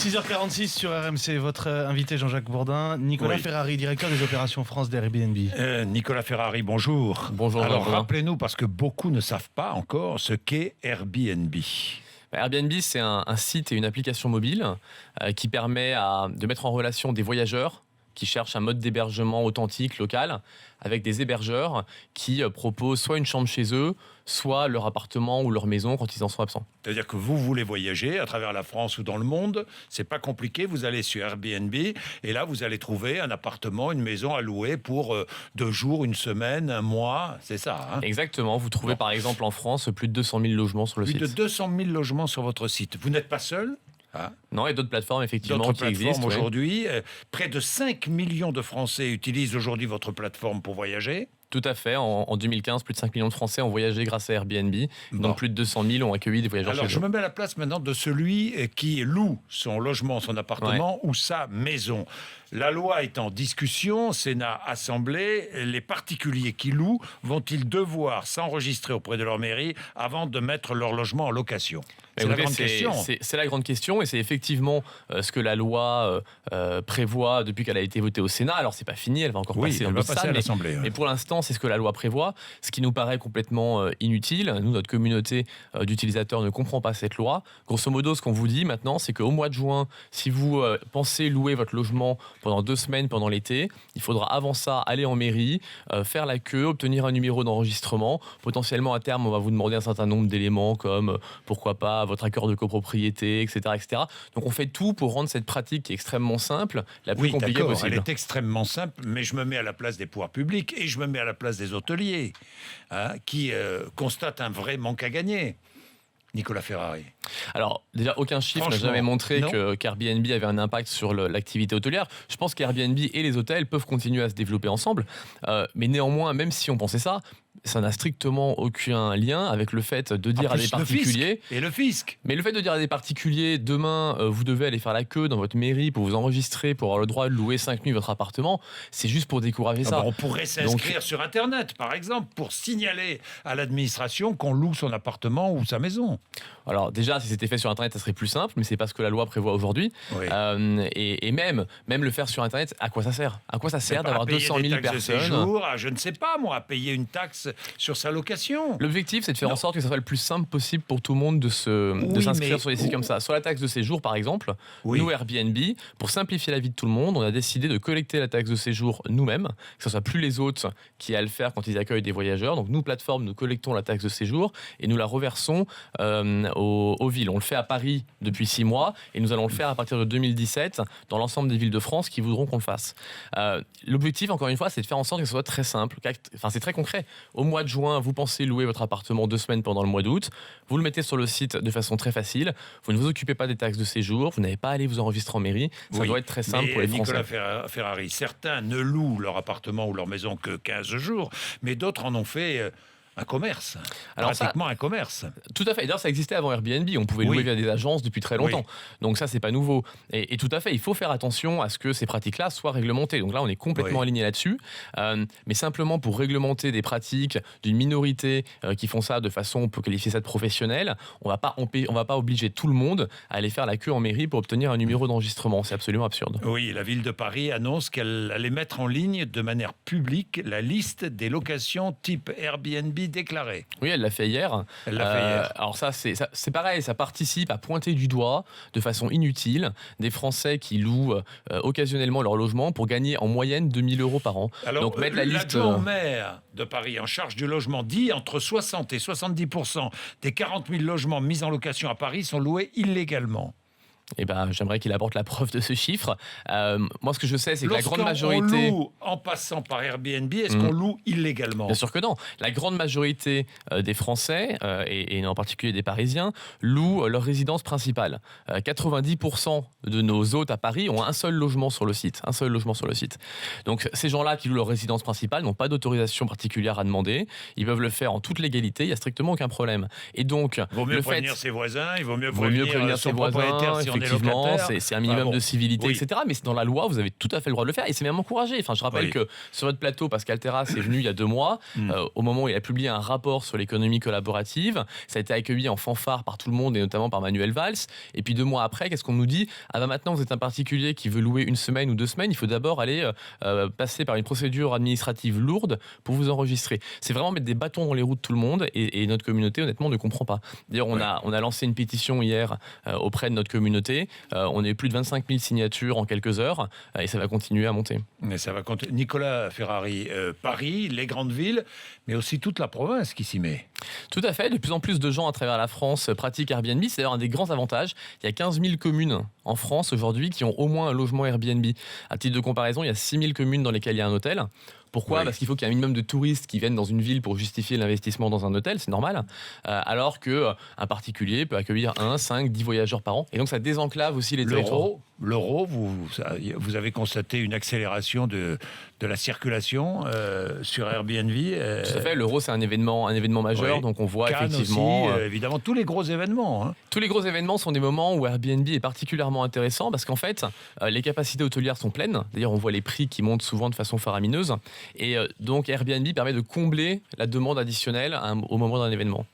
6h46 sur RMC, votre invité Jean-Jacques Bourdin, Nicolas Ferrari, directeur des opérations France d'Airbnb. Nicolas Ferrari, bonjour. Bonjour. Alors rappelez-nous, parce que beaucoup ne savent pas encore ce qu'est Airbnb. Airbnb, c'est un site et une application mobile qui permet de mettre en relation des voyageurs qui cherchent un mode d'hébergement authentique, local, avec des hébergeurs qui proposent soit une chambre chez eux, soit leur appartement ou leur maison quand ils en sont absents. C'est-à-dire que vous voulez voyager à travers la France ou dans le monde, c'est pas compliqué, vous allez sur Airbnb et là vous allez trouver un appartement, une maison à louer pour 2 jours, une semaine, un mois, c'est ça hein? Exactement, vous trouvez par exemple en France plus de 200 000 logements sur le site. Plus de 200 000 logements sur votre site. Vous n'êtes pas seul ? Non, il y a d'autres plateformes effectivement qui existent. Aujourd'hui, près de 5 millions de Français utilisent aujourd'hui votre plateforme pour voyager. Tout à fait. En 2015, plus de 5 millions de Français ont voyagé grâce à Airbnb. Donc plus de 200 000 ont accueilli des voyageurs. Alors je me mets à la place maintenant de celui qui loue son logement, son appartement ou sa maison. La loi est en discussion, Sénat, Assemblée. Les particuliers qui louent vont-ils devoir s'enregistrer auprès de leur mairie avant de mettre leur logement en location ? C'est la grande question. C'est la grande question et c'est effectivement ce que la loi prévoit depuis qu'elle a été votée au Sénat. Alors c'est pas fini, elle va encore passer dans d'autres salles, à l'Assemblée. Mais pour l'instant, c'est ce que la loi prévoit, ce qui nous paraît complètement inutile. Nous, notre communauté d'utilisateurs ne comprend pas cette loi. Grosso modo, ce qu'on vous dit maintenant, c'est qu'au mois de juin, si vous pensez louer votre logement pendant 2 semaines pendant l'été, il faudra avant ça aller en mairie, faire la queue, obtenir un numéro d'enregistrement. Potentiellement, à terme, on va vous demander un certain nombre d'éléments comme, pourquoi pas, votre accord de copropriété, etc., etc. Donc on fait tout pour rendre cette pratique qui est extrêmement simple, la plus compliquée possible. Elle est extrêmement simple, mais je me mets à la place des pouvoirs publics et je me mets à la place des hôteliers qui constatent un vrai manque à gagner. Nicolas Ferrari. Alors, déjà, aucun chiffre n'a jamais montré qu'Airbnb avait un impact sur l'activité hôtelière. Je pense qu'Airbnb et les hôtels peuvent continuer à se développer ensemble. Mais néanmoins, même si on pensait ça n'a strictement aucun lien avec le fait de dire à des particuliers... Et le fisc. Mais le fait de dire à des particuliers, demain, vous devez aller faire la queue dans votre mairie pour vous enregistrer, pour avoir le droit de louer 5 nuits votre appartement, c'est juste pour décourager ça. On pourrait s'inscrire sur Internet, par exemple, pour signaler à l'administration qu'on loue son appartement ou sa maison. Alors déjà, si c'était fait sur Internet, ça serait plus simple, mais c'est pas ce que la loi prévoit aujourd'hui. Oui. Et même le faire sur Internet, à quoi ça sert ? À quoi ça sert d'avoir 200 000 personnes je ne sais pas, moi, à payer une taxe sur sa location. L'objectif, c'est de faire en sorte que ça soit le plus simple possible pour tout le monde de s'inscrire sur des sites comme ça. Sur la taxe de séjour, par exemple, nous, Airbnb, pour simplifier la vie de tout le monde, on a décidé de collecter la taxe de séjour nous-mêmes, que ce soit plus les autres qui aient à le faire quand ils accueillent des voyageurs. Donc nous, plateforme, nous collectons la taxe de séjour et nous la reversons aux villes. On le fait à Paris depuis 6 mois et nous allons le faire à partir de 2017 dans l'ensemble des villes de France qui voudront qu'on le fasse. L'objectif, encore une fois, c'est de faire en sorte que ce soit très simple. Enfin, c'est très concret. Au mois de juin, vous pensez louer votre appartement 2 semaines pendant le mois d'août. Vous le mettez sur le site de façon très facile. Vous ne vous occupez pas des taxes de séjour. Vous n'avez pas à aller vous enregistrer en mairie. Ça doit être très simple pour les Français. Nicolas Ferrari, certains ne louent leur appartement ou leur maison que 15 jours, mais d'autres en ont fait... un commerce, pratiquement un commerce. Tout à fait. D'ailleurs, ça existait avant Airbnb. On pouvait louer via des agences depuis très longtemps. Donc ça, c'est pas nouveau. Et tout à fait, il faut faire attention à ce que ces pratiques-là soient réglementées. Donc là, on est complètement aligné là-dessus. Mais simplement pour réglementer des pratiques d'une minorité qui font ça de façon, on peut qualifier ça de professionnelle, on va pas obliger tout le monde à aller faire la queue en mairie pour obtenir un numéro d'enregistrement. C'est absolument absurde. Oui, la ville de Paris annonce qu'elle allait mettre en ligne de manière publique la liste des locations type Airbnb déclaré. Oui, elle l'a fait hier. Alors ça, c'est pareil, ça participe à pointer du doigt de façon inutile des Français qui louent occasionnellement leur logement pour gagner en moyenne 2 000 € par an. Alors, donc mettre la liste. L'adjoint au maire de Paris en charge du logement dit entre 60 et 70% des 40 000 logements mis en location à Paris sont loués illégalement. Eh ben, j'aimerais qu'il apporte la preuve de ce chiffre. Moi, ce que je sais, c'est que la grande majorité... on loue en passant par Airbnb, est-ce qu'on loue illégalement ? Bien sûr que non. La grande majorité des Français, et en particulier des Parisiens, louent leur résidence principale. 90% de nos hôtes à Paris ont un seul logement sur le site. Donc, ces gens-là qui louent leur résidence principale n'ont pas d'autorisation particulière à demander. Ils peuvent le faire en toute légalité. Il n'y a strictement aucun problème. Et donc, il vaut mieux prévenir ses voisins, il vaut mieux prévenir son propriétaire si on effectivement, locataires. c'est un minimum de civilité, Oui. etc. Mais c'est dans la loi, vous avez tout à fait le droit de le faire et c'est même encouragé. Enfin, je rappelle Oui. que sur votre plateau, Pascal Terrasse est venu il y a 2 mois, au moment où il a publié un rapport sur l'économie collaborative. Ça a été accueilli en fanfare par tout le monde et notamment par Manuel Valls. Et puis 2 mois après, qu'est-ce qu'on nous dit ? Ah bah maintenant, vous êtes un particulier qui veut louer 1 semaine ou 2 semaines, il faut d'abord aller passer par une procédure administrative lourde pour vous enregistrer. C'est vraiment mettre des bâtons dans les roues de tout le monde et notre communauté, honnêtement, ne comprend pas. D'ailleurs, on a lancé une pétition hier auprès de notre communauté. On a eu plus de 25 000 signatures en quelques heures et ça va continuer à monter. Mais ça va compter. Nicolas Ferrari, Paris, les grandes villes, mais aussi toute la province qui s'y met. Tout à fait. De plus en plus de gens à travers la France pratiquent Airbnb. C'est d'ailleurs un des grands avantages. Il y a 15 000 communes en France aujourd'hui qui ont au moins un logement Airbnb. À titre de comparaison, il y a 6 000 communes dans lesquelles il y a un hôtel. Pourquoi ? Oui. Parce qu'il faut qu'il y ait un minimum de touristes qui viennent dans une ville pour justifier l'investissement dans un hôtel, c'est normal. Alors qu'un particulier peut accueillir 1, 5, 10 voyageurs par an. Et donc ça désenclave aussi les territoires. L'euro, vous avez constaté une accélération de la circulation sur Airbnb. Tout à fait, l'euro c'est un événement majeur, Oui. donc on voit Cannes effectivement... aussi, évidemment, tous les gros événements. Hein. Tous les gros événements sont des moments où Airbnb est particulièrement intéressant parce qu'en fait, les capacités hôtelières sont pleines. D'ailleurs, on voit les prix qui montent souvent de façon faramineuse. Et donc, Airbnb permet de combler la demande additionnelle au moment d'un événement.